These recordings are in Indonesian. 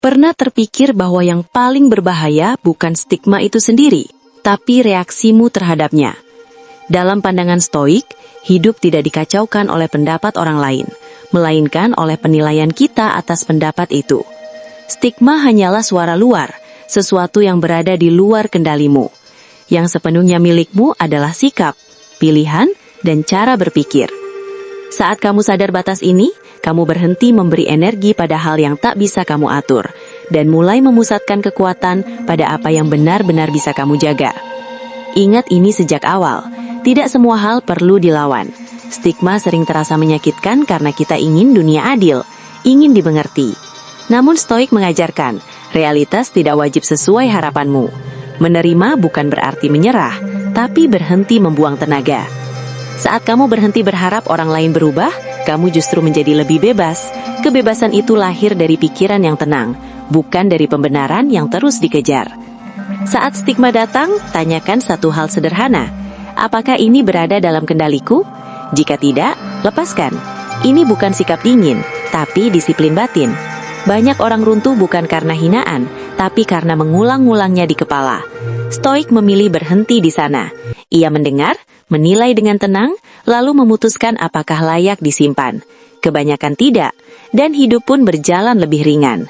Pernah terpikir bahwa yang paling berbahaya bukan stigma itu sendiri, tapi reaksimu terhadapnya. Dalam pandangan Stoik, hidup tidak dikacaukan oleh pendapat orang lain, melainkan oleh penilaian kita atas pendapat itu. Stigma hanyalah suara luar, sesuatu yang berada di luar kendalimu. Yang sepenuhnya milikmu adalah sikap, pilihan, dan cara berpikir. Saat kamu sadar batas ini, kamu berhenti memberi energi pada hal yang tak bisa kamu atur, dan mulai memusatkan kekuatan pada apa yang benar-benar bisa kamu jaga. Ingat ini sejak awal, tidak semua hal perlu dilawan. Stigma sering terasa menyakitkan karena kita ingin dunia adil, ingin dimengerti. Namun Stoik mengajarkan, realitas tidak wajib sesuai harapanmu. Menerima bukan berarti menyerah, tapi berhenti membuang tenaga. Saat kamu berhenti berharap orang lain berubah, kamu justru menjadi lebih bebas. Kebebasan itu lahir dari pikiran yang tenang, bukan dari pembenaran yang terus dikejar. Saat stigma datang, tanyakan satu hal sederhana. Apakah ini berada dalam kendaliku? Jika tidak, lepaskan. Ini bukan sikap dingin, tapi disiplin batin. Banyak orang runtuh bukan karena hinaan, tapi karena mengulang-ulangnya di kepala. Stoik memilih berhenti di sana. Ia mendengar, menilai dengan tenang, lalu memutuskan apakah layak disimpan. Kebanyakan tidak, dan hidup pun berjalan lebih ringan.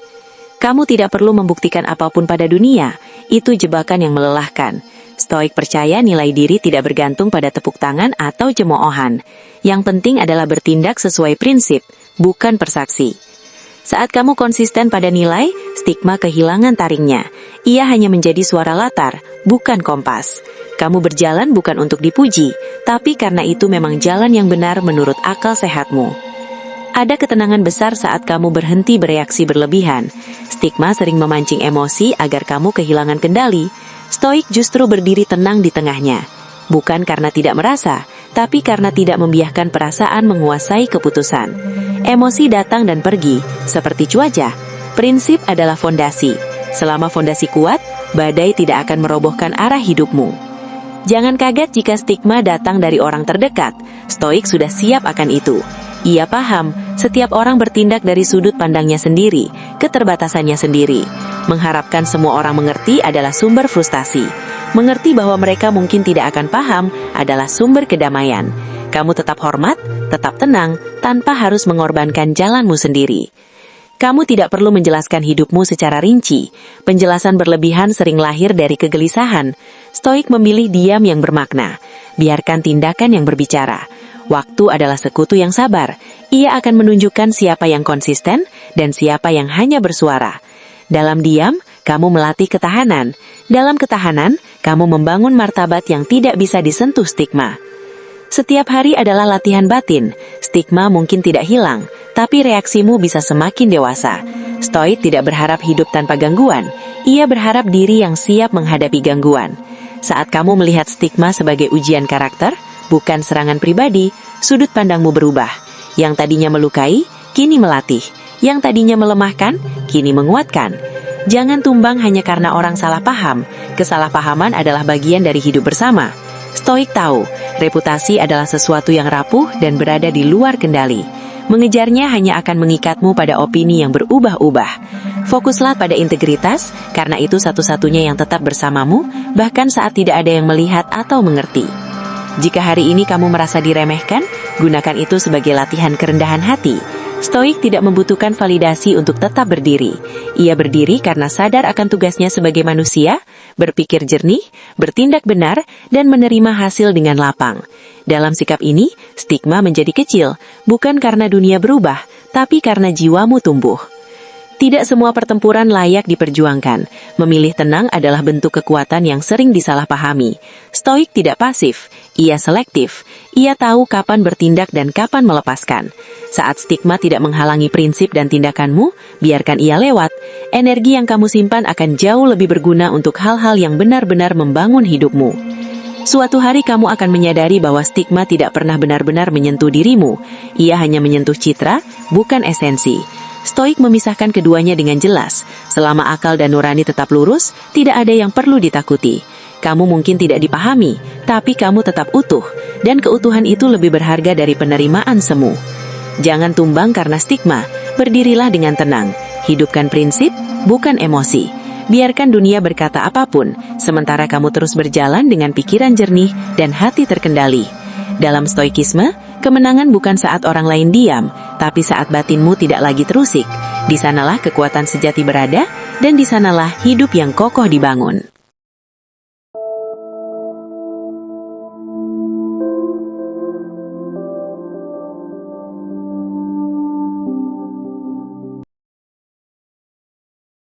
Kamu tidak perlu membuktikan apapun pada dunia, itu jebakan yang melelahkan. Stoik percaya nilai diri tidak bergantung pada tepuk tangan atau cemoohan. Yang penting adalah bertindak sesuai prinsip, bukan persaksi. Saat kamu konsisten pada nilai, stigma kehilangan taringnya. Ia hanya menjadi suara latar, bukan kompas. Kamu berjalan bukan untuk dipuji, tapi karena itu memang jalan yang benar menurut akal sehatmu. Ada ketenangan besar saat kamu berhenti bereaksi berlebihan. Stigma sering memancing emosi agar kamu kehilangan kendali. Stoik justru berdiri tenang di tengahnya. Bukan karena tidak merasa, tapi karena tidak membiarkan perasaan menguasai keputusan. Emosi datang dan pergi, seperti cuaca. Prinsip adalah fondasi. Selama fondasi kuat, badai tidak akan merobohkan arah hidupmu. Jangan kaget jika stigma datang dari orang terdekat. Stoik sudah siap akan itu. Ia paham, setiap orang bertindak dari sudut pandangnya sendiri, keterbatasannya sendiri. Mengharapkan semua orang mengerti adalah sumber frustasi. Mengerti bahwa mereka mungkin tidak akan paham adalah sumber kedamaian. Kamu tetap hormat, tetap tenang, tanpa harus mengorbankan jalanmu sendiri. Kamu tidak perlu menjelaskan hidupmu secara rinci. Penjelasan berlebihan sering lahir dari kegelisahan. Stoik memilih diam yang bermakna. Biarkan tindakan yang berbicara. Waktu adalah sekutu yang sabar. Ia akan menunjukkan siapa yang konsisten dan siapa yang hanya bersuara. Dalam diam, kamu melatih ketahanan. Dalam ketahanan, kamu membangun martabat yang tidak bisa disentuh stigma. Setiap hari adalah latihan batin. Stigma mungkin tidak hilang, tapi reaksimu bisa semakin dewasa. Stoik tidak berharap hidup tanpa gangguan. Ia berharap diri yang siap menghadapi gangguan. Saat kamu melihat stigma sebagai ujian karakter, bukan serangan pribadi, sudut pandangmu berubah. Yang tadinya melukai, kini melatih. Yang tadinya melemahkan, kini menguatkan. Jangan tumbang hanya karena orang salah paham. Kesalahpahaman adalah bagian dari hidup bersama. Stoik tahu, reputasi adalah sesuatu yang rapuh dan berada di luar kendali. Mengejarnya hanya akan mengikatmu pada opini yang berubah-ubah. Fokuslah pada integritas, karena itu satu-satunya yang tetap bersamamu, bahkan saat tidak ada yang melihat atau mengerti. Jika hari ini kamu merasa diremehkan, gunakan itu sebagai latihan kerendahan hati. Stoik tidak membutuhkan validasi untuk tetap berdiri. Ia berdiri karena sadar akan tugasnya sebagai manusia, berpikir jernih, bertindak benar, dan menerima hasil dengan lapang. Dalam sikap ini, stigma menjadi kecil, bukan karena dunia berubah, tapi karena jiwamu tumbuh. Tidak semua pertempuran layak diperjuangkan. Memilih tenang adalah bentuk kekuatan yang sering disalahpahami. Stoik tidak pasif, ia selektif. Ia tahu kapan bertindak dan kapan melepaskan. Saat stigma tidak menghalangi prinsip dan tindakanmu, biarkan ia lewat. Energi yang kamu simpan akan jauh lebih berguna untuk hal-hal yang benar-benar membangun hidupmu. Suatu hari kamu akan menyadari bahwa stigma tidak pernah benar-benar menyentuh dirimu. Ia hanya menyentuh citra, bukan esensi. Stoik memisahkan keduanya dengan jelas. Selama akal dan nurani tetap lurus, tidak ada yang perlu ditakuti. Kamu mungkin tidak dipahami, tapi kamu tetap utuh. Dan keutuhan itu lebih berharga dari penerimaan semu. Jangan tumbang karena stigma, berdirilah dengan tenang. Hidupkan prinsip, bukan emosi. Biarkan dunia berkata apapun, sementara kamu terus berjalan dengan pikiran jernih dan hati terkendali. Dalam stoikisme, kemenangan bukan saat orang lain diam, tapi saat batinmu tidak lagi terusik. Di sanalah kekuatan sejati berada, dan di sanalah hidup yang kokoh dibangun.